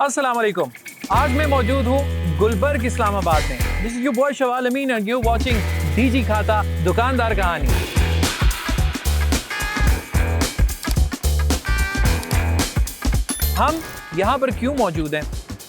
अस्सलाम वालेकुम। आज मैं मौजूद हूँ गुलबर्ग इस्लामाबाद में। This is your boy Shawal Amin and you watching DigiKhata दुकानदार कहानी। हम यहाँ पर क्यों मौजूद हैं?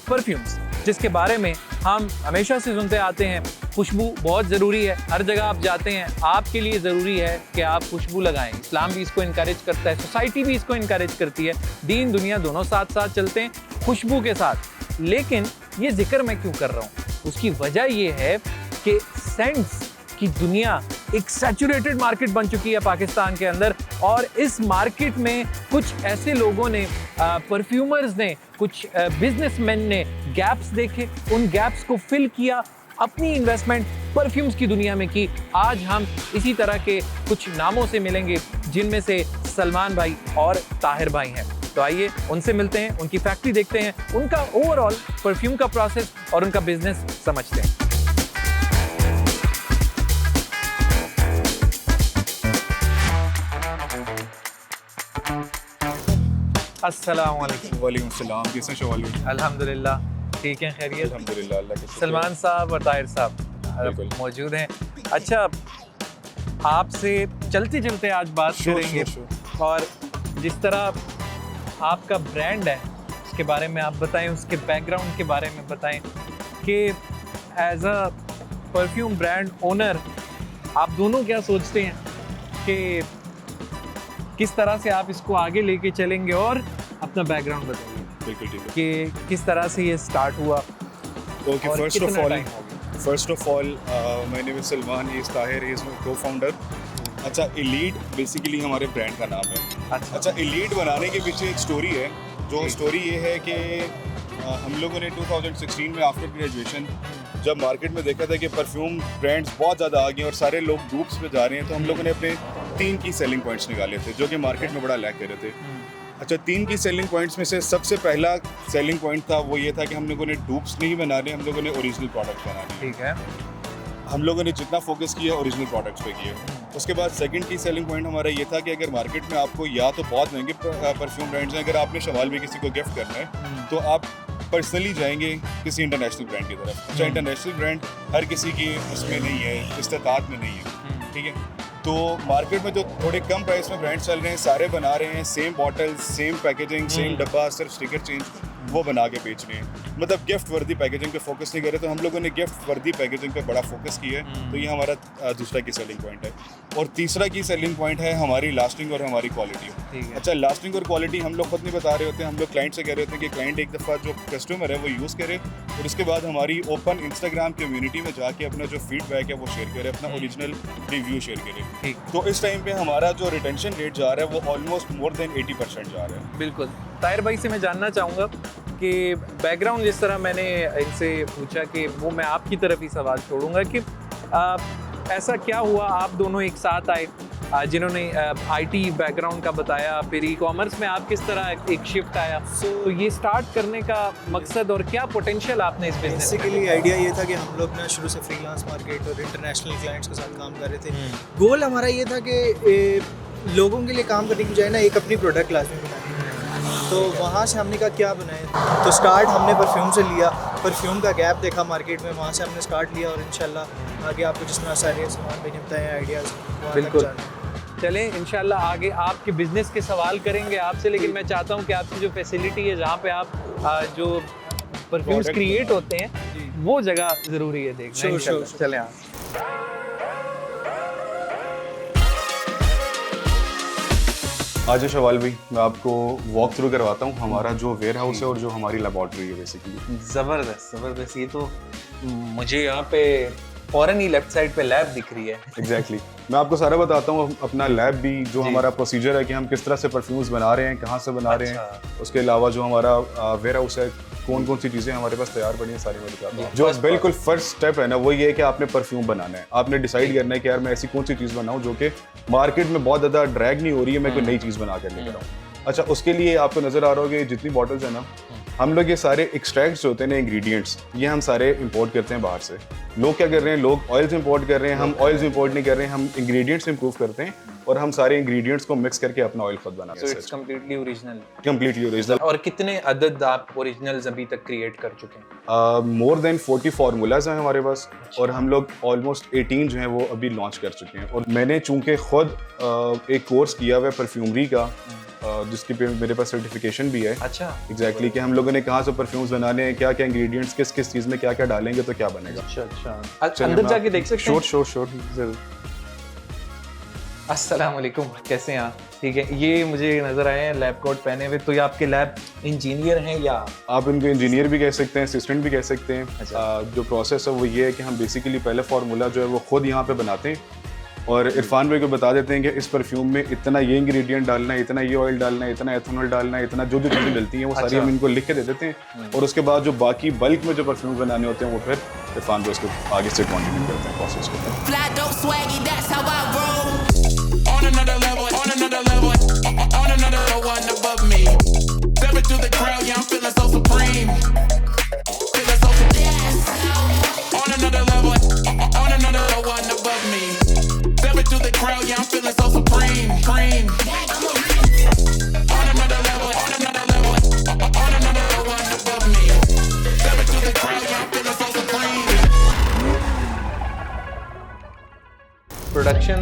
परफ्यूम्स, जिसके बारे में हम हमेशा से सुनते आते हैं। खुशबू बहुत ज़रूरी है, हर जगह आप जाते हैं आपके लिए ज़रूरी है कि आप खुशबू लगाएं। इस्लाम भी इसको इनकरेज करता है, सोसाइटी भी इसको इनकरेज करती है। दीन दुनिया दोनों साथ साथ चलते हैं खुशबू के साथ। लेकिन ये जिक्र मैं क्यों कर रहा हूँ, उसकी वजह ये है कि सेंट्स की दुनिया एक सैचुरेटेड मार्केट बन चुकी है पाकिस्तान के अंदर, और इस मार्केट में कुछ ऐसे लोगों ने, परफ्यूमर्स ने, कुछ बिजनेसमैन ने गैप्स देखे, उन गैप्स को फिल किया, अपनी इन्वेस्टमेंट परफ्यूम्स की दुनिया में की। आज हम इसी तरह के कुछ नामों से मिलेंगे, जिनमें से सलमान भाई और ताहिर भाई हैं। तो आइए उनसे मिलते हैं, उनकी फैक्ट्री देखते हैं, उनका ओवरऑल परफ्यूम का प्रोसेस और उनका बिजनेस समझते हैं। अस्सलाम वालेकुम। वालेकुम सलाम, कैसे हैं शवाल भाई? अल्हम्दुलिल्लाह ठीक है, खैरियत। अल्हम्दुलिल्लाह, अल्लाह के शुक्र। सलमान साहब और ताहिर साहब बिल्कुल। मौजूद हैं। अच्छा, आपसे चलते चलते आज बात करेंगे और जिस तरह आपका ब्रांड है उसके बारे में आप बताएं, उसके बैकग्राउंड के बारे में बताएं कि as a perfume brand owner आप दोनों क्या सोचते हैं कि किस तरह से आप इसको आगे लेके चलेंगे, और अपना बैकग्राउंड बताइए। बिल्कुल ठीक है कि किस तरह से ये स्टार्ट हुआ। ओके, और फर्स्ट कितना ऑफ टाइम हो गया? First of all my name is Salman, he is Tahir, he is my cofounder. अच्छा, एलीट बेसिकली हमारे ब्रांड का नाम है। अच्छा, एलीट बनाने के पीछे एक स्टोरी है। जो स्टोरी ये है कि हम लोगों ने 2016 में आफ्टर ग्रेजुएशन जब मार्केट में देखा था कि परफ्यूम ब्रांड्स बहुत ज़्यादा आ गए और सारे लोग डूप्स पे जा रहे हैं, तो हम लोगों ने अपने 3 की सेलिंग पॉइंट्स निकाले थे जो कि मार्केट में बड़ा लैक कर रहे थे। अच्छा, 3 की सेलिंग पॉइंट्स में से सबसे पहला सेलिंग पॉइंट था वो ये था कि हम लोगों ने डूप्स नहीं बनाने, हम लोगों ने ओरिजिनल प्रोडक्ट बनाने। ठीक है। हम लोगों ने जितना फोकस किया ओरिजिनल प्रोडक्ट्स पे किया। उसके बाद सेकंड की सेलिंग पॉइंट हमारा ये था कि अगर मार्केट में आपको या तो बहुत महंगे परफ्यूम ब्रांड्स हैं, अगर आपने शवाल में किसी को गिफ्ट करना है तो आप पर्सनली जाएंगे किसी इंटरनेशनल ब्रांड की तरफ। अच्छा, इंटरनेशनल ब्रांड हर किसी की उसमें नहीं है, इस्तेताद में नहीं है, ठीक है। तो मार्केट में जो थोड़े कम प्राइस में ब्रांड चल रहे हैं, सारे बना रहे हैं same bottle, same packaging, same डब्बा, सिर्फ स्टिकर चेंज, वो बना के बेच रहे हैं। मतलब गिफ्ट वर्दी पैकेजिंग पे फोकस नहीं कर रहे, तो हम लोगों ने गिफ्ट वर्दी पैकेजिंग पे बड़ा फोकस किया है। तो ये हमारा दूसरा की सेलिंग पॉइंट है। और तीसरा की सेलिंग पॉइंट है हमारी लास्टिंग और हमारी क्वालिटी। अच्छा, लास्टिंग और क्वालिटी हम लोग खुद नहीं बता रहे होते हैं, हम लोग क्लाइंट से कह रहे होते हैं कि क्लाइंट एक दफ़ा जो कस्टमर है वो यूज़ करे, और उसके बाद हमारी ओपन इंस्टाग्राम कम्युनिटी में जाके अपना जो फीडबैक है वो शेयर करे, अपना ओरिजिनल रिव्यू शेयर करे। तो इस टाइम पे हमारा जो रिटेंशन रेट जा रहा है वो ऑलमोस्ट मोर देन 80% जा रहा है। बिल्कुल। ताहिर भाई से मैं जानना चाहूँगा कि बैकग्राउंड, जिस तरह मैंने इनसे पूछा कि वो मैं आपकी तरफ ही सवाल छोड़ूंगा कि ऐसा क्या हुआ आप दोनों एक साथ आए, जिन्होंने आईटी बैकग्राउंड का बताया, फिर ई कॉमर्स में आप किस तरह एक शिफ्ट आया। तो ये स्टार्ट करने का मकसद और क्या पोटेंशियल आपने इस बिजनेस? बेसिकली आइडिया ये था कि हम लोग ना शुरू से फ्रीलांस मार्केट और इंटरनेशनल क्लाइंट्स के साथ काम कर रहे थे। गोल हमारा ये था कि लोगों के लिए काम करने की बजाय ना एक अपनी प्रोडक्ट लाजमी बनानी। तो वहाँ से हमने कहा क्या बनाए, तो स्टार्ट हमने परफ्यूम से लिया। परफ्यूम का गैप देखा मार्केट में, वहाँ से हमने स्टार्ट लिया, और इंशाल्लाह आगे आपको जिस तरह सारे सामान भी बताए आइडियाज़ बिल्कुल चलें। इंशाल्लाह आगे आपके बिजनेस के सवाल करेंगे आपसे, लेकिन मैं चाहता हूँ कि आपकी जो फैसिलिटी है जहाँ पे आप जो परफ्यूम्स क्रिएट होते हैं वो जगह ज़रूरी है देखना। इंशाल्लाह चलें आप। आज शवाल भाई, मैं आपको वॉक थ्रू करवाता हूँ हमारा जो वेयर हाउस है और जो हमारी लेबॉर्ट्री है बेसिकली। ज़बरदस्त ज़बरदस्त। ये तो मुझे यहाँ पे फौरन ही लेफ्ट साइड पे लैब दिख रही है। एग्जैक्टली मैं आपको सारा बताता हूँ, अपना लैब भी, जो हमारा प्रोसीजर है कि हम किस तरह से परफ्यूम्स बना रहे हैं, कहाँ से बना रहे हैं, उसके अलावा जो हमारा वेयर हाउस है, कौन कौन सी चीज़ें हमारे पास तैयार पड़ी हैं, सारी मैं बताता हूँ। जो बिल्कुल फर्स्ट स्टेप है ना, वो ये है कि आपने परफ्यूम बनाना है। आपने डिसाइड करना है कि यार मैं ऐसी कौन सी चीज़ बनाऊँ जो कि मार्केट में बहुत ज़्यादा ड्रैग नहीं हो रही है, मैं कोई नई चीज़ बना कर लेकर आऊँ। अच्छा, उसके लिए आपको नज़र आ रहा होगा जितनी बॉटल्स है ना, हम लोग ये सारे एक्सट्रैक्ट्स होते हैं ना, इंग्रेडिएंट्स, ये हम सारे इंपोर्ट करते हैं बाहर से। लोग क्या कर रहे हैं, लोग ऑयल्स इंपोर्ट कर रहे हैं, हम ऑयल्स इंपोर्ट नहीं कर रहे हैं, हम इंग्रेडिएंट्स इंप्रूव करते हैं और हम सारे इंग्रेडिएंट्स को मिक्स करके अपना ऑयल खुद बनाते सो हैं। It's completely original. Completely original. और कितने अदद आप ओरिजिनल्स अभी तक क्रिएट कर चुके हैं? मोर देन 40 फार्मूलाज हैं हमारे पास, और हम लोग ऑलमोस्ट 18 जो हैं वो अभी लॉन्च कर चुके हैं। और मैंने चूंकि खुद एक कोर्स किया हुआ है परफ्यूमरी का, जिसकी पे मेरे पास सर्टिफिकेशन भी है। अच्छा, एग्जैक्टली कि हम लोगों ने कहाँ से परफ्यूम्स बनाने हैं, क्या क्या इंग्रेडिएंट्स किस किस चीज़ में क्या क्या डालेंगे तो क्या बनेगा। अच्छा, अंदर जाके देख सकते हैं? श्योर जरूर। अस्सलाम वालेकुम, कैसे हैं आप? ठीक है, ये मुझे नजर आए हैं लैब कोट पहने हुए, तो ये आपके लैब इंजीनियर हैं या? आप इनको इंजीनियर भी कह सकते हैं, असिस्टेंट भी कह सकते हैं। अच्छा। जो प्रोसेस है वो ये है कि हम बेसिकली पहले फार्मूला जो है वो खुद यहाँ पे बनाते हैं, और इरफान भाई को बता देते हैं कि इस परफ्यूम में इतना ये इंग्रेडिएंट डालना है, इतना ये ऑयल डालना है, इतना एथेनॉल डालना है, इतना जो जो चीज़ें डलती हैं वो सारी हम इनको लिख के दे देते हैं। और उसके बाद जो बाकी बल्क में जो परफ्यूम बनाने होते हैं वो फिर इरफान भाई उसको आगे से कंटिन्यू करते हैं प्रोसेस को। Fly dope swaggy, that's how I roll. On another level, on another level, on another one above me. Step into the crowd, yeah, I'm feeling so supreme. Feeling so supreme. On another level, on another one above me. Step into the crowd, yeah, I'm feeling so supreme. Cream. On another level, on another level, on another one above me. Step into the crowd, yeah, I'm feeling so supreme. Production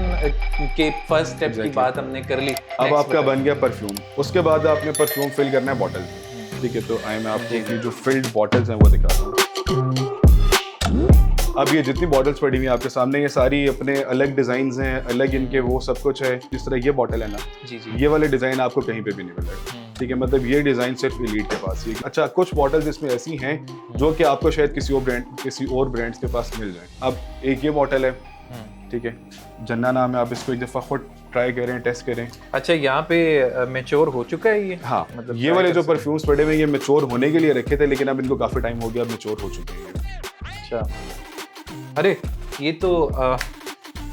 के first step की बात हमने कर ली। अब Next आपका बताओ। बन गया परफ्यूम। उसके बाद आपने परफ्यूम फिल करना है बॉटल, ठीक है? तो आए मैं आपको ये जो फिल्ड बॉटल्स हैं वो दिखाता हूँ। अब ये जितनी बॉटल्स पड़ी हुई हैं आपके सामने, ये सारी अपने अलग डिजाइन्स हैं, अलग इनके वो सब कुछ है। जिस तरह ये बॉटल है ना, जी जी, ये वाले डिजाइन आपको कहीं पे भी नहीं मिलेगा, ठीक है? मतलब ये डिजाइन सिर्फ एलीट के पास ही है। अच्छा, कुछ बॉटल्स इसमें ऐसी हैं जो कि आपको शायद किसी और ब्रांड्स के पास मिल जाए। अब एक ये बॉटल है, ठीक है, जन्ना नाम है, आप इसको एक दफ़ा खुद ट्राई करें, टेस्ट करें। अच्छा, यहाँ पे मैच्योर हो चुका है ये? हाँ, मतलब ये वाले जो परफ्यूम्स पड़े हुए हैं ये मैच्योर होने के लिए रखे थे, लेकिन अब इनको काफ़ी टाइम हो गया, मैच्योर हो चुके हैं। अच्छा, अरे ये तो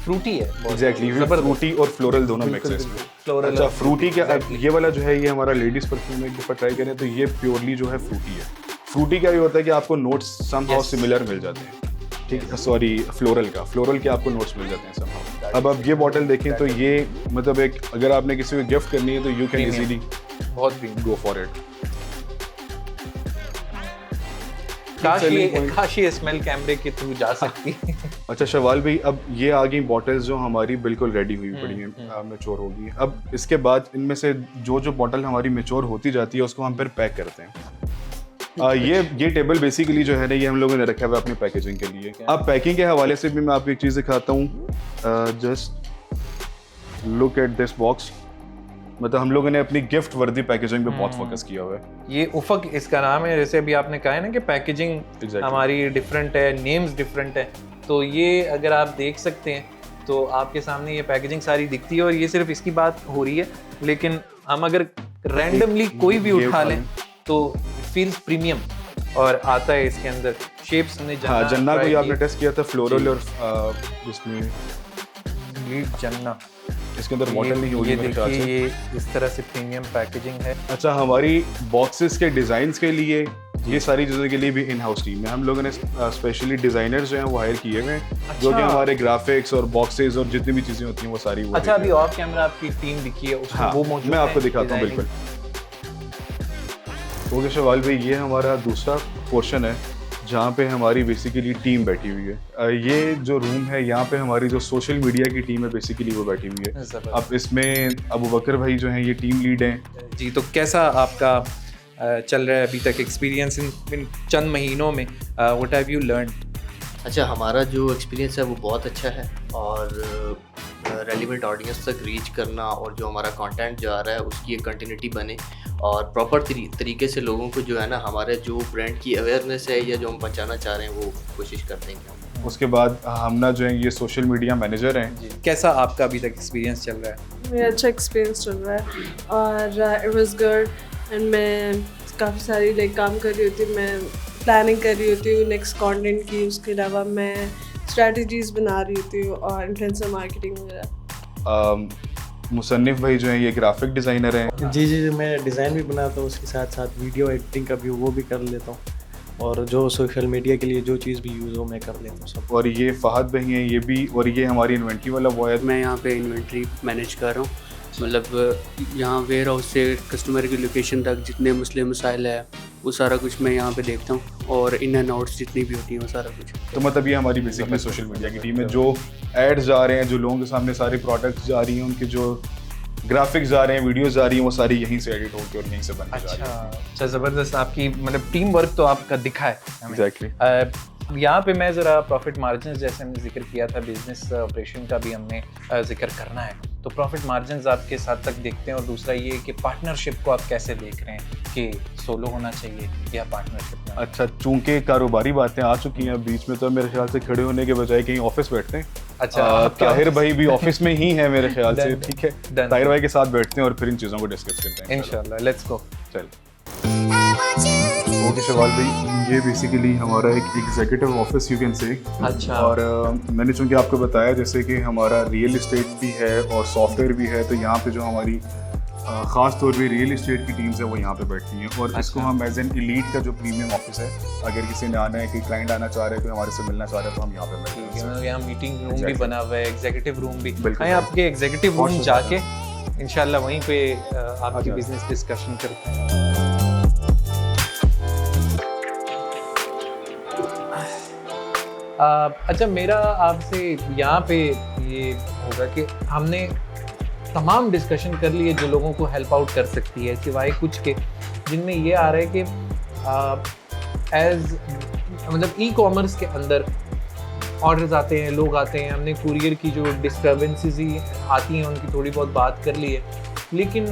फ्रूटी है। एग्जैक्टली, फ्रूटी और फ्लोरल दोनों मिक्स है इसमें। फ्लोरल। अच्छा, फ्रूटी क्या, ये वाला जो है ये हमारा लेडीज परफ्यूम है, एक दफ़ा ट्राई करें तो ये प्योरली जो है फ्रूटी है। फ्रूटी क्या ये होता है कि आपको नोट्स समहाउ सिमिलर मिल जाते हैं, ठीक है? सॉरी, फ्लोरल के आपको नोट्स मिल जाते हैं समहाउ। अब ये बॉटल देखें तो ये मतलब एक, अगर आपने किसी को गिफ्ट करनी है तो यू कैन इजीली बहुत भी गो फॉर इट। काश ये स्मेल कैमरे के थ्रू जा सकती है। अच्छा शवाल भाई, अब ये आ गई बॉटल्स जो हमारी बिल्कुल रेडी हुई पड़ी हैं, मैच्योर हो गई। अब इसके बाद इनमें से जो बॉटल हमारी मैच्योर होती जाती है उसको हम फिर पैक करते हैं। ये टेबल बेसिकली जो है ना, ये हम लोगों ने रखा हुआ है अपनी पैकेजिंग के लिए। अब पैकिंग के हवाले से भी मैं आपको एक चीज़ दिखाता हूँ। Just look at this box. मतलब हम लोगों ने अपनी गिफ्ट वर्दी पैकेजिंग पे बहुत फोकस किया हुआ है। ये उफक इसका नाम है, जैसे अभी आपने कहा है ना कि पैकेजिंग हमारी डिफरेंट है, नेम्स डिफरेंट है, तो ये अगर आप देख सकते हैं तो आपके सामने ये पैकेजिंग सारी दिखती है। और ये सिर्फ इसकी बात हो रही है, लेकिन हम अगर रैंडमली कोई भी उठा लें तो फील्स प्रीमियम और आता है इसके अंदर शेप्स में। हाँ, जन्ना को आपने टेस्ट किया था, फ्लोरल और जिसमें जन्ना, इसके अंदर बॉटल नहीं होगी। ये देखिए, ये इस तरह से प्रीमियम पैकेजिंग है। अच्छा, हमारी बॉक्सेस के डिजाइन्स के लिए, ये सारी चीज़ों के लिए भी इन हाउस टीम है। हम लोगों ने स्पेशली डिजाइनर्स जो हैं वो हायर किए हुए हैं, जो कि हमारे ग्राफिक्स और बॉक्सेस और जितनी भी चीज़ें होती हैं वो सारी वो। अच्छा, अभी ऑफ कैमरा आपकी टीम दिखी है उसमें? हाँ, वो मौजूद मैं आपको है दिखाता हूँ, बिल्कुल। ओके शवाल भाई, ये हमारा दूसरा पोर्शन है जहाँ पे हमारी बेसिकली टीम बैठी हुई है। ये जो रूम है यहाँ पे हमारी जो सोशल मीडिया की टीम है बेसिकली वो बैठी हुई है। अब इसमें अबू बकर भाई जो हैं ये टीम लीड हैं। जी, तो कैसा आपका चल रहा है अभी तक एक्सपीरियंस इन चंद महीनों में? What have you learn? अच्छा, हमारा जो एक्सपीरियंस है वो बहुत अच्छा है, और रेलिवेंट ऑडियंस तक रीच करना और जो हमारा कंटेंट जो आ रहा है उसकी एक कंटिन्यूटी बने, और प्रॉपर तरीके से लोगों को जो है ना हमारे जो ब्रांड की अवेयरनेस है या जो हम पहुंचाना चाह रहे हैं वो कोशिश करते हैं। उसके बाद हम ना जो है ये सोशल मीडिया मैनेजर हैं। कैसा आपका अभी तक एक्सपीरियंस चल रहा है? मेरा अच्छा एक्सपीरियंस चल रहा है और इट वाज गुड, एंड मैं काफ़ी सारी काम कर रही होती हूँ, मैं प्लानिंग कर रही होती हूँ नेक्स्ट कंटेंट की। उसके अलावा मैं स्ट्रैटेजीज़ बना रही होती हूँ और इन्फ्लुएंसर मार्केटिंग वगैरह। मुसन्निफ भाई जो हैं ये ग्राफिक डिज़ाइनर हैं। जी, मैं डिज़ाइन भी बनाता हूँ, उसके साथ साथ वीडियो एडिटिंग का भी वो भी कर लेता हूँ। और जो सोशल मीडिया के लिए जो चीज़ भी यूज़ हो मैं कर लेता हूँ सब। और ये फ़हद भाई हैं, ये भी, और ये हमारी इन्वेंट्री वाला बॉय है। मैं यहाँ पे इन्वेंट्री मैनेज कर रहा हूँ, मतलब यहाँ वेयर हाउस से कस्टमर की लोकेशन तक जितने मसले मसाइल है वो सारा कुछ मैं यहाँ पे देखता हूँ, और इन एंड आउट्स जितनी भी होती हैं वो सारा कुछ। तो मतलब ये हमारी बेसिकली सोशल मीडिया की टीम है, जो एड्स जा रहे हैं, जो लोगों के सामने सारे प्रोडक्ट्स जा रही हैं, उनके जो ग्राफिक्स जा रहे हैं, वीडियोस जा रही हैं, वो सारी यहीं से एडिट होकर और यहीं से बन के जा रही हैं। अच्छा, ज़बरदस्त। आपकी मतलब टीम वर्क तो आपका दिखा है हमें। एग्जैक्टली। यहाँ पे मैं ज़रा प्रॉफिट मार्जिन, जैसे हमने जिक्र किया था, बिजनेस ऑपरेशन का भी हमने जिक्र करना है, तो प्रॉफिट मार्जिन आप किस हद तक देखते हैं, और दूसरा ये कि पार्टनरशिप को आप कैसे देख रहे हैं कि सोलो होना चाहिए या पार्टनरशिप में? अच्छा, चूंकि कारोबारी बातें आ चुकी हैं बीच में, तो मेरे ख्याल से खड़े होने के बजाय कहीं ऑफिस बैठते हैं। अच्छा, ताहिर भाई भी ऑफिस में ही है मेरे ख्याल से, ठीक है, Done. ताहिर भाई के साथ बैठते हैं और फिर इन चीज़ों को डिस्कस करते हैं इंशाल्लाह, लेट्स गो। चल। ओके शवाल भाई, ये बेसिकली हमारा एक executive office you can say. अच्छा। और मैंने चूंकि आपको बताया जैसे कि हमारा रियल इस्टेट भी है और सॉफ्टवेयर भी है, तो यहाँ पे जो हमारी ख़ास तौर पे रियल इस्टेट की टीम्स है वो यहाँ पे बैठती हैं, और इसको हम एज एन एलीट का जो प्रीमियम ऑफिस है, अगर किसी ने आना है, कोई क्लाइंट आना चाह रहा है, कोई हमारे से मिलना चाह रहा है, तो हम यहाँ पे बैठते हैं। मतलब यहाँ मीटिंग रूम भी Exactly. बना हुआ है, एग्जीक्यूटिव रूम भी। बिल्कुल। आइए आपके एग्जीक्यूटिव रूम बहुत जाके इंशाल्लाह वहीं पे आपकी अच्छा। बिजनेस डिस्कशन करते हैं। अच्छा, मेरा आपसे यहाँ पे ये होगा कि हमने तमाम डिस्कशन कर लिए जो लोगों को हेल्प आउट कर सकती है, सिवाय कुछ के जिनमें ये आ रहा है कि एज मतलब ई कॉमर्स के अंदर ऑर्डर्स आते हैं, लोग आते हैं, हमने कुरियर की जो डिस्टर्बेंसेस ही आती हैं उनकी थोड़ी बहुत बात कर ली है, लेकिन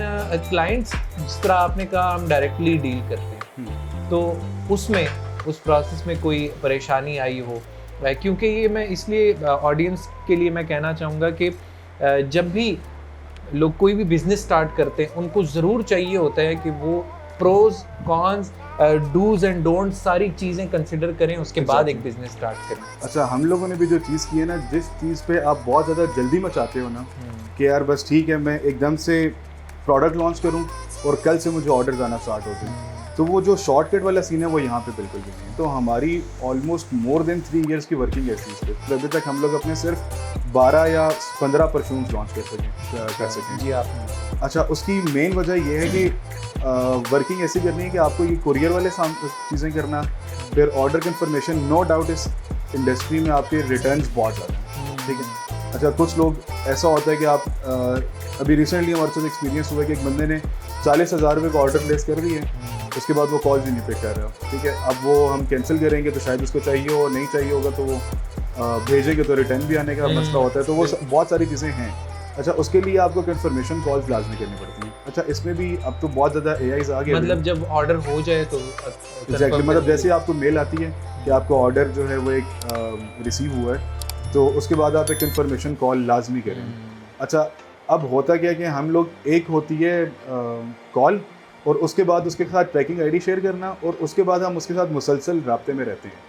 क्लाइंट्स जिस तरह आपने कहा हम डायरेक्टली डील करते हैं, तो उसमें उस प्रोसेस में कोई परेशानी आई हो? क्योंकि ये मैं इसलिए ऑडियंस के लिए मैं कहना चाहूँगा कि जब भी लोग कोई भी बिज़नेस स्टार्ट करते हैं उनको ज़रूर चाहिए होता है कि वो pros cons, dos and don'ts सारी चीज़ें कंसिडर करें, उसके बाद एक बिज़नेस स्टार्ट करें। अच्छा, हम लोगों ने भी जो चीज़ की है ना, जिस चीज़ पे आप बहुत ज़्यादा जल्दी मचाते हो ना कि यार बस ठीक है मैं एकदम से प्रोडक्ट लॉन्च करूं और कल से मुझे ऑर्डर आना स्टार्ट हो जाए, तो वो जो शॉर्टकट वाला सीन है वो यहाँ पे बिल्कुल भी नहीं है। तो हमारी ऑलमोस्ट मोर देन 3 इयर्स की वर्किंग है इस चीज़ पे, तो अभी तक हम लोग अपने सिर्फ 12 या 15 परफ्यूम्स लॉन्च कर सकें। जी आपने। अच्छा, उसकी मेन वजह ये है कि वर्किंग ऐसी करनी है कि आपको ये कुरियर वाले चीज़ें करना, फिर ऑर्डर कन्फर्मेशन। नो डाउट इस इंडस्ट्री में आपके रिटर्न्स बहुत ज़्यादा हैं, ठीक है। अच्छा, कुछ लोग ऐसा होता है कि आप अभी रिसेंटली हमारे साथ एक्सपीरियंस हुआ कि एक बंदे ने 40,000 रुपये का ऑर्डर प्लेस कर दिए, उसके बाद वो कॉल भी नहीं पिक कर रहा, ठीक है। अब वो हम कैंसिल करेंगे तो शायद उसको चाहिए हो, नहीं चाहिए होगा तो वो भेजेंगे तो रिटर्न भी आने का मसला होता है, तो वो बहुत सारी चीज़ें हैं। अच्छा, उसके लिए आपको कन्फर्मेशन कॉल्स लाजमी करनी पड़ती हैं। अच्छा, इसमें भी अब तो बहुत ज़्यादा AIs आ गए, मतलब जब ऑर्डर हो जाए तो एग्जैक्टली, मतलब जैसे आपको मेल आती है कि आपका ऑर्डर जो है वो एक रिसीव हुआ है, तो उसके बाद आप एक कन्फर्मेशन कॉल लाजमी करें। अच्छा, अब होता क्या है कि हम लोग, एक होती है कॉल, और उसके बाद उसके साथ ट्रैकिंग ID शेयर करना, और उसके बाद हम उसके साथ मुसलसल राब्ते में रहते हैं।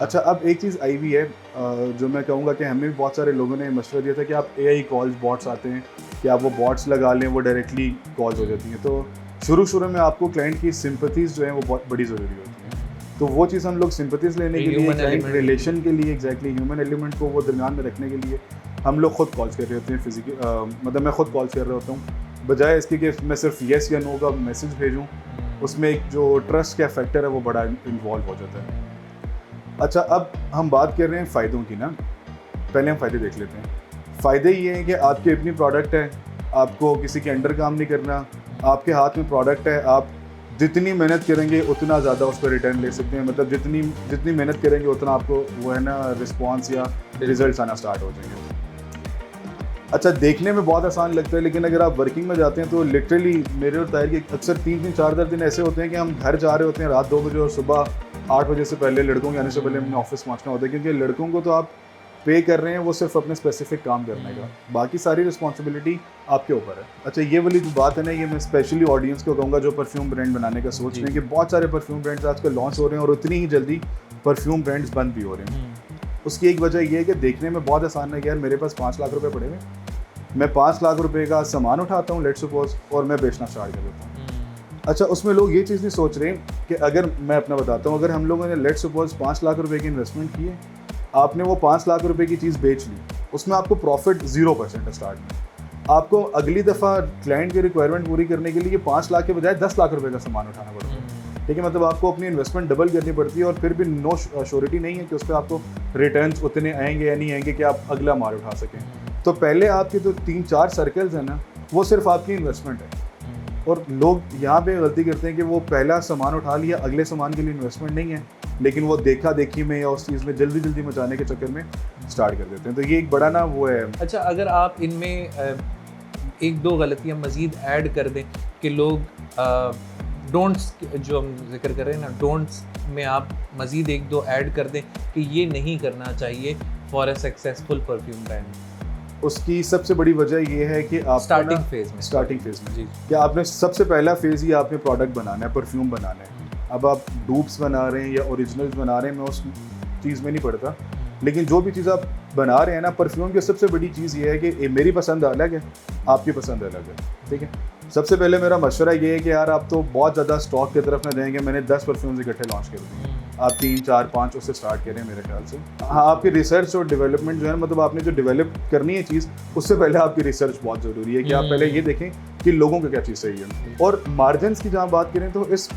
अच्छा, अब एक चीज़ आई हुई है जो मैं कहूँगा कि हमें भी बहुत सारे लोगों ने मशवरा दिया था कि आप AI कॉल्स बॉट्स आते हैं कि आप वो बॉट्स लगा लें, वो डायरेक्टली कॉल्स हो जाती हैं। तो शुरू में आपको क्लाइंट की सिंपथीज़ जो हैं वो बहुत बड़ी ज़रूरी होती हैं, तो वो चीज़ हम लोग सिंपथीज़ लेने के लिए, क्लाइंट रिलेशन के लिए, एग्जैक्टली ह्यूमन एलिमेंट को वो दरमियान में रखने के लिए हम लोग खुद कॉल्स कर रहे होते हैं फिजिकल, मतलब मैं खुद कॉल्स कर रहा होता हूँ, बजाय इसके कि मैं सिर्फ येस या नो का मैसेज भेजूँ। उसमें एक जो ट्रस्ट का फैक्टर है वो बड़ा इन्वॉल्व हो जाता है। अच्छा, अब हम बात कर रहे हैं फ़ायदों की ना, पहले हम फ़ायदे देख लेते हैं। फ़ायदे ये हैं कि आपकी अपनी प्रोडक्ट है, आपको किसी के अंडर काम नहीं करना, आपके हाथ में प्रोडक्ट है, आप जितनी मेहनत करेंगे उतना ज़्यादा उस पर रिटर्न ले सकते हैं, मतलब जितनी मेहनत करेंगे उतना आपको वो है ना रिस्पॉन्स या रिजल्ट्स आना स्टार्ट हो जाएंगे। अच्छा, देखने में बहुत आसान लगता है, लेकिन अगर आप वर्किंग में जाते हैं तो लिटरली मेरे और ताहिर के अक्सर 3-4 दिन ऐसे होते हैं कि हम घर जा रहे होते हैं रात 2 बजे और सुबह 8 बजे से पहले, लड़कों के आने से पहले हमें ऑफिस पहुंचना होता है, क्योंकि लड़कों को तो आप पे कर रहे हैं वो सिर्फ अपने स्पेसिफिक काम करने का, बाकी सारी रिस्पॉन्सिबिलिटी आपके ऊपर है। अच्छा, ये वाली जो बात है ना, ये मैं स्पेशली ऑडियंस को कहूँगा जो परफ्यूम ब्रांड बनाने का सोच रहे हैं, कि बहुत सारे परफ्यूम ब्रांड्स आजकल लॉन्च हो रहे हैं और उतनी ही जल्दी परफ्यूम ब्रांड्स बंद भी हो रहे हैं। उसकी एक वजह ये है कि देखने में बहुत आसान है कि यार मेरे पास 5 लाख रुपए पड़े हुए, मैं 5 लाख रुपए का सामान उठाता हूँ लेट्स सपोज, और मैं बेचना स्टार्ट कर देता हूँ। अच्छा, उसमें लोग ये चीज़ नहीं सोच रहे कि अगर मैं अपना बताता हूँ, अगर हम लोगों ने लेट सपोज 5 लाख रुपए की इन्वेस्टमेंट की है, आपने वो 5 लाख रुपए की चीज़ बेच ली, उसमें आपको प्रॉफिट 0% है स्टार्ट में। आपको अगली दफ़ा क्लाइंट की रिक्वायरमेंट पूरी करने के लिए 5 लाख के बजाय 10 लाख रुपए का सामान उठाना पड़ता है। ठीक है, मतलब आपको अपनी इन्वेस्टमेंट डबल करनी पड़ती है और फिर भी नो श्योरिटी नहीं है कि उस पर आपको रिटर्न्स उतने आएंगे या नहीं आएंगे कि आप अगला माल उठा सकें। तो पहले आपके जो 3-4 सर्कल्स हैं ना, वो सिर्फ आपकी इन्वेस्टमेंट है। और लोग यहाँ पे गलती करते हैं कि वो पहला सामान उठा लिया, अगले सामान के लिए इन्वेस्टमेंट नहीं है, लेकिन वो देखा देखी में या उस चीज़ में जल्दी मचाने के चक्कर में स्टार्ट कर देते हैं। तो ये एक बड़ा ना वो है। अच्छा, अगर आप इनमें 1-2 गलतियाँ मज़ीद ऐड कर दें कि लोग डोंट्स जो हम जिक्र कर रहे हैं ना, डोंट्स में आप मज़ीद 1-2 ऐड कर दें कि ये नहीं करना चाहिए for a successful perfume brand. उसकी सबसे बड़ी वजह ये है कि आप स्टार्टिंग फेज में जी, कि आपने सबसे पहला फेज़ ही आपने प्रोडक्ट बनाना है, परफ्यूम बनाना है। अब आप डूप्स बना रहे हैं या ओरिजिनल्स बना रहे हैं, मैं उस चीज़ में नहीं पड़ता, लेकिन जो भी चीज़ आप बना रहे हैं ना, परफ्यूम की सबसे बड़ी चीज़ ये है कि मेरी पसंद अलग है, आपकी पसंद अलग है। ठीक है, सबसे पहले मेरा मशवरा ये है कि यार आप तो बहुत ज़्यादा स्टॉक की तरफ ना जाएंगे। मैंने 10 परफ्यूम्स इकट्ठे लॉन्च कर दिए, आप 3, 4, 5 उससे स्टार्ट करें मेरे ख्याल से। हाँ, आपकी रिसर्च और डेवलपमेंट जो है, मतलब आपने जो डेवलप करनी है चीज़, उससे पहले आपकी रिसर्च बहुत ज़रूरी है कि आप पहले ये देखें कि लोगों को क्या चीज़ चाहिए। और मार्जिनस की जहाँ बात करें तो इस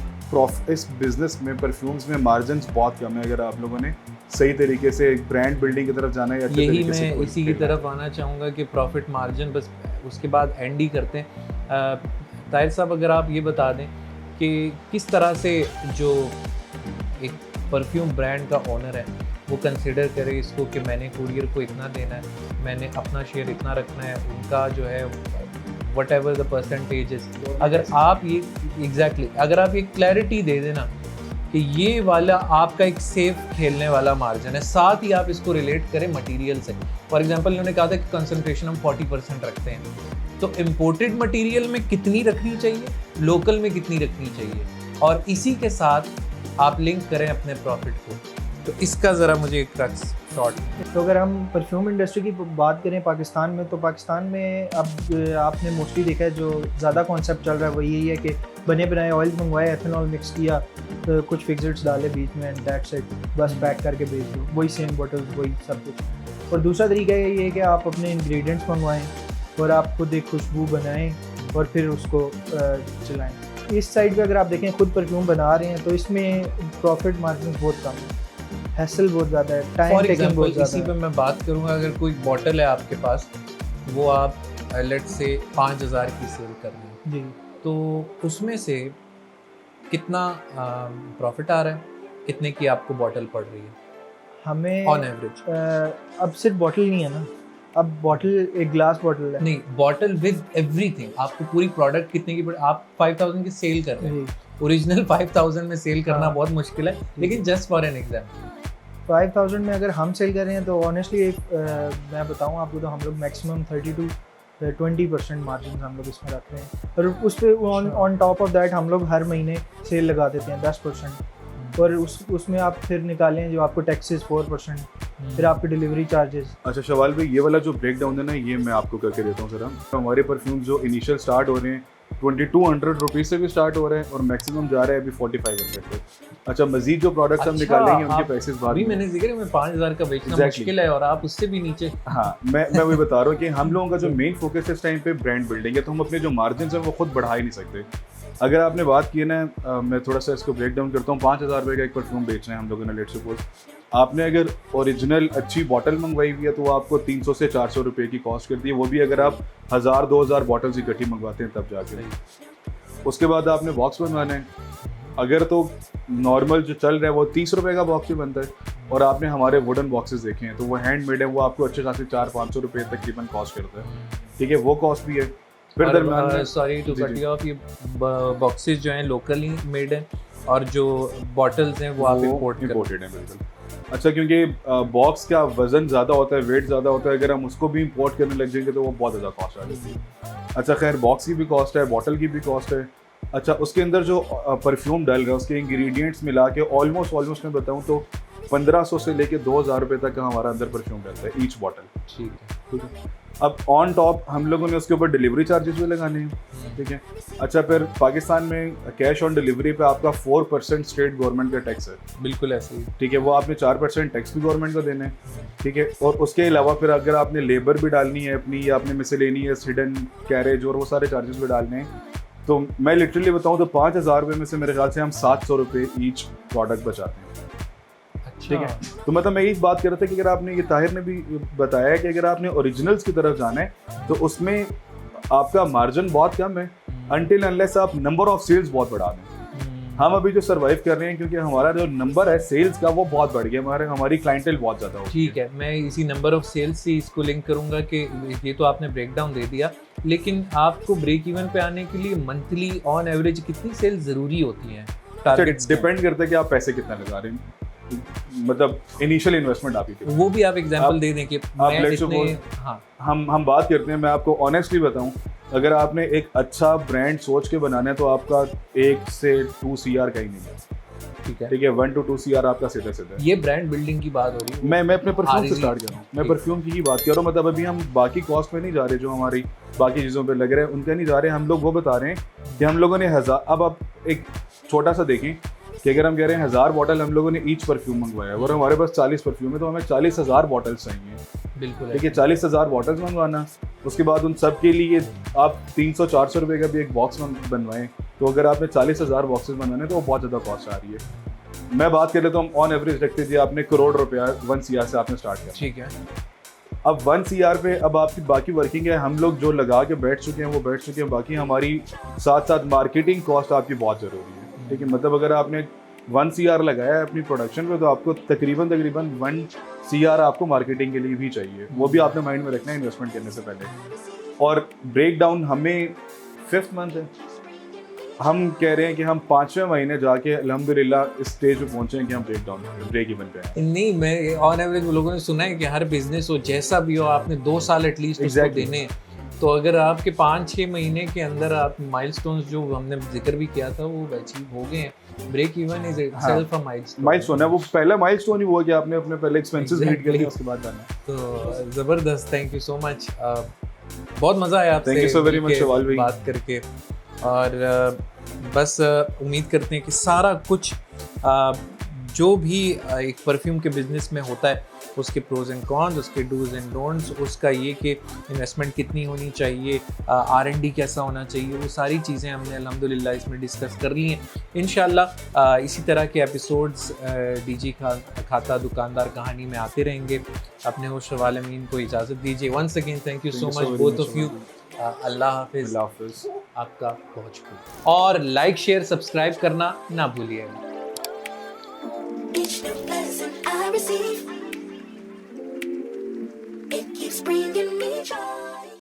बिज़नेस में, परफ्यूम्स में मार्जिनस बहुत कम है। अगर आप लोगों ने सही तरीके से ब्रांड बिल्डिंग की तरफ जाना है, यही मैं इसी की तरफ आना चाहूँगा कि प्रॉफिट मार्जिन बस उसके बाद एंड ही करते हैं। ताहिर साहब, अगर आप ये बता दें कि किस तरह से जो एक परफ्यूम ब्रांड का ओनर है वो कंसिडर करे इसको कि मैंने कुरियर को इतना देना है, मैंने अपना शेयर इतना रखना है, उनका जो है वट एवर द परसेंटेजेस, अगर आप ये अगर आप ये क्लैरिटी दे देना कि ये वाला आपका एक सेफ खेलने वाला मार्जिन है, साथ ही आप इसको रिलेट करें मटेरियल से। फॉर एग्जांपल उन्होंने कहा था कि कंसंट्रेशन हम 40% रखते हैं, तो इम्पोर्टेड मटेरियल में कितनी रखनी चाहिए, लोकल में कितनी रखनी चाहिए, और इसी के साथ आप लिंक करें अपने प्रॉफिट को। तो इसका ज़रा मुझे एक शॉर्ट। तो अगर हम परफ्यूम इंडस्ट्री की बात करें पाकिस्तान में, तो पाकिस्तान में अब आपने मोस्टली देखा है जो ज़्यादा कॉन्सेप्ट चल रहा है वो यही है कि बने बनाए ऑयल मंगवाए, एथेनॉल मिक्स किया, तो कुछ फिक्सर्स डाले बीच में, दैट्स इट, बस पैक करके भेज दो, वही सेम बॉटल्स, वही सब कुछ। और दूसरा तरीका ये है कि आप अपने इंग्रेडिएंट्स मंगवाएं और आप खुद एक खुशबू बनाएं और फिर उसको चलाएं। इस साइड पे अगर आप देखें खुद परफ्यूम बना रहे हैं तो इसमें प्रॉफिट मार्जिन बहुत कम है, हैसल बहुत ज़्यादा है, टाइम टेकिंग बहुत ज़्यादा है। इसी पे मैं बात करूँगा, अगर कोई बॉटल है आपके पास, वो आप लेट से 5000 की सेल कर रहे हैं जी, तो उसमें से कितना प्रॉफिट आ रहा है, कितने की आपको बॉटल पड़ रही है हमें ऑन एवरेज? अब सिर्फ बॉटल नहीं है ना, अब बॉटल एक ग्लास बॉटल है नहीं, बॉटल विद एवरीथिंग, आपको पूरी प्रोडक्ट कितने की आप 5000 की सेल कर रहे हैं। ओरिजिनल 5000 में सेल करना बहुत मुश्किल है, लेकिन जस्ट फॉर एन एग्जांपल 5000 में अगर हम सेल कर रहे हैं तो ऑनेस्टली मैं बताऊं आपको, तो हम लोग मैक्सिमम 30 to 20% मार्जिन हम लोग इसमें रख रहे हैं। और उस पर ऑन टॉप ऑफ दैट हम लोग हर महीने सेल लगा देते हैं 10%, और उसमें आप फिर निकालें जो आपको टैक्सेस 4%, फिर आपके डिलीवरी चार्जेस। अच्छा शवाल भाई, ये वाला जो ब्रेक डाउन है ना, ये मैं आपको करके देता हूँ सर। हमारे परफ्यूम जो इनिशियल स्टार्ट हो रहे हैं 2200 रुपीज़ से भी स्टार्ट हो रहे हैं और मैक्सिमम जा रहे हैं अभी 4500 तक। अच्छा, मजीद जो प्रोडक्ट्स हम निकालेंगे उनके पैसे बाद में। मैंने जिक्र में 5000 का बेचना मुश्किल है और आप उससे भी नीचे। हाँ, मैं वही बता रहा हूँ कि हम लोगों का जो मेन फोकस इस टाइम पे ब्रांड बिल्डिंग है, तो हम अपने जो मार्जिन है वो खुद बढ़ा ही नहीं सकते। अगर आपने बात की ना, मैं थोड़ा सा इसको ब्रेक डाउन करता हूँ। 5000 रुपये का एक परफ्यूम बेचना है हम लोगों ने, लेट सपोज आपने अगर ओरिजिनल अच्छी बॉटल मंगवाई हुई है तो वो आपको 300 से 400 रुपये की कॉस्ट करती है, वो भी अगर आप 1000-2000 बॉटल्स इकट्ठी मंगवाते हैं तब जाके। उसके बाद आपने बॉक्स बनवाना है, अगर तो नॉर्मल जो चल रहा है वो 30 रुपये का बॉक्स भी बनता है, और आपने हमारे वुडन बॉक्सेस देखे हैं तो वो हैंडमेड है, वो आपको अच्छे खासे 400-500 रुपये तकरीबन कॉस्ट करता है। ठीक है, वो कॉस्ट भी है। फिर दरमियान sorry to cut you off, ये बॉक्सेस जो हैं लोकली मेड हैं और जो बॉटल्स हैं वो आप इंपोर्टेड हैं। बिल्कुल। अच्छा, क्योंकि बॉक्स का वजन ज़्यादा होता है, वेट ज़्यादा होता है, अगर हम उसको भी इंपोर्ट करने लग जाएंगे तो वो बहुत ज़्यादा कॉस्ट आ जाती है। अच्छा खैर, बॉक्स की भी कॉस्ट है, बॉटल की भी कॉस्ट है। अच्छा, उसके अंदर जो परफ्यूम डल रहा है उसके इंग्रेडिएंट्स मिला के ऑलमोस्ट मैं बताऊँ तो 1500 से लेके 2000 रुपये तक का हमारा अंदर परफ्यूम रहता है ईच बॉटल। ठीक है। अब ऑन टॉप हम लोगों ने उसके ऊपर डिलीवरी चार्जेस भी लगाने हैं, ठीक है। अच्छा, फिर पाकिस्तान में कैश ऑन डिलीवरी पे आपका 4% स्टेट गवर्नमेंट का टैक्स है, बिल्कुल ऐसे ही, ठीक है। वो आपने 4% टैक्स भी गवर्नमेंट को देना है, ठीक है। और उसके अलावा फिर अगर आपने लेबर भी डालनी है अपनी, या आपने मिसलेनियस हिडन कैरेज और वो सारे चार्जेस भी डालने हैं, तो मैं लिटरली बताऊँ तो 5000 रुपये में से मेरे ख्याल से हम 700 रुपये ईच प्रोडक्ट बचाते हैं, ठीक है। तो मतलब मैं यही बात कर रहा था कि अगर आपने, ये ताहिर ने भी बताया कि अगर आपने ओरिजिनल्स की तरफ जाना है तो उसमें आपका मार्जिन बहुत कम है अनटिल अनलेस आप नंबर ऑफ सेल्स बहुत बढ़ा दें। हम अभी जो सर्वाइव कर रहे हैं क्योंकि हमारा जो नंबर है सेल्स का वो बहुत बढ़ गया, हमारी क्लाइंटेल बहुत ज़्यादा हो। ठीक है, मैं इसी नंबर ऑफ सेल्स से इसको लिंक करूंगा कि ये तो आपने ब्रेकडाउन दे दिया, लेकिन आपको ब्रेक इवन पे आने के लिए मंथली ऑन एवरेज कितनी सेल्स ज़रूरी होती हैं? टारगेट्स डिपेंड करता है कि आप पैसे कितना लगा रहे हैं, मतलब इनिशियल इन्वेस्टमेंट आपकी कितनी। वो भी आप एग्जांपल दे दें कि मैं let's इतने, suppose- हाँ हम बात करते हैं, मैं आपको ऑनेस्टली बताऊं, अगर आपने एक अच्छा ब्रांड सोच के बनाना है तो आपका 1 से 2 CR का ही नहीं है, ठीक है। ठीक है। 1 to 2 CR आपका सीधा सीधा है। ये ब्रांड बिल्डिंग की बात हो रही है। मैं अपने परफ्यूम से RZ स्टार्ट कर रहा हूँ, मैं ठीक। परफ्यूम की ही बात कर रहा हूँ। मतलब अभी हम बाकी कॉस्ट में नहीं जा रहे, जो हमारी बाकी चीज़ों पे लग रहे हैं उनके नहीं जा रहे। हम लोग वो बता रहे हैं कि हम लोगों ने अब आप एक छोटा सा देखें कि अगर हम कह रहे हैं 1000 बॉटल हम लोगों ने ईच परफ्यूम मंगवाया है और हमारे पास 40 परफ्यूम है, तो हमें 40,000 बॉटल्स चाहिए, बिल्कुल ठीक है। 40,000 बॉटल्स मंगवाना, उसके बाद उन सब के लिए आप 300-400 रुपये का भी एक बॉक्स बनवाएं, तो अगर आपने 40,000 बॉक्सेस बनवाने तो वो बहुत ज़्यादा कॉस्ट आ रही है। मैं बात कर लेता हूँ ऑन एवरेज रखते थे, आपने करोड़ रुपया 1 CR से आपने स्टार्ट किया, ठीक है। अब 1 CR पे अब आपकी बाकी वर्किंग है, हम लोग जो लगा के बैठ चुके हैं वो बैठ चुके हैं, बाकी हमारी साथ साथ मार्केटिंग कॉस्ट आपकी बहुत ज़रूरी है, ठीक है। मतलब अगर आपने 1 CR लगाया है अपनी प्रोडक्शन पे तो आपको तकरीबन 1 CR आपको मार्केटिंग के लिए भी चाहिए, वो भी आपने माइंड में रखना है इन्वेस्टमेंट करने से पहले। और ब्रेक डाउन हमें 5th मंथ है, हम कह रहे हैं कि हम 5वें महीने जाके अल्हम्दुलिल्लाह इस स्टेज पे पहुंचे हैं कि हम ब्रेक इवन पे हैं। नहीं, मैं ऑन एवरेज लोगों ने सुना है कि हर बिजनेस हो जैसा भी हो आपने 2 साल एटलीस्ट उसको देने हैं। तो अगर आपके 5-6 महीने के अंदर आप माइलस्टोन्स जो हमने जिक्र भी किया था वो अचीव हो गए हैं, break even is itself a milestone है, वो पहला माइलस्टोन ही हुआ कि आपने अपने पहले एक्सपेंसेस मीट कर लिए, उसके बाद जाना। तो ज़बरदस्त, थैंक यू सो मच, बहुत मज़ा आया आपसे thank you so very much Shawwal भाई बात करके। और बस उम्मीद करते हैं कि सारा कुछ जो भी एक परफ्यूम के बिजनेस में होता है उसके प्रोज एंड कॉन्स, उसके डूज एंड डोंट्स, उसका ये कि इन्वेस्टमेंट कितनी होनी चाहिए, R&D कैसा होना चाहिए, वो सारी चीज़ें हमने अल्हम्दुलिल्लाह इसमें डिस्कस कर ली हैं। इंशाल्लाह इसी तरह के एपिसोड्स DG खाता दुकानदार कहानी में आते रहेंगे। अपने होस्ट शवाल अमीन को इजाज़त दीजिए। Once again thank you so much both of you. अल्लाह हाफिज़, आपका बहुत शुक्रिया। और लाइक शेयर सब्सक्राइब करना ना भूलिएगा।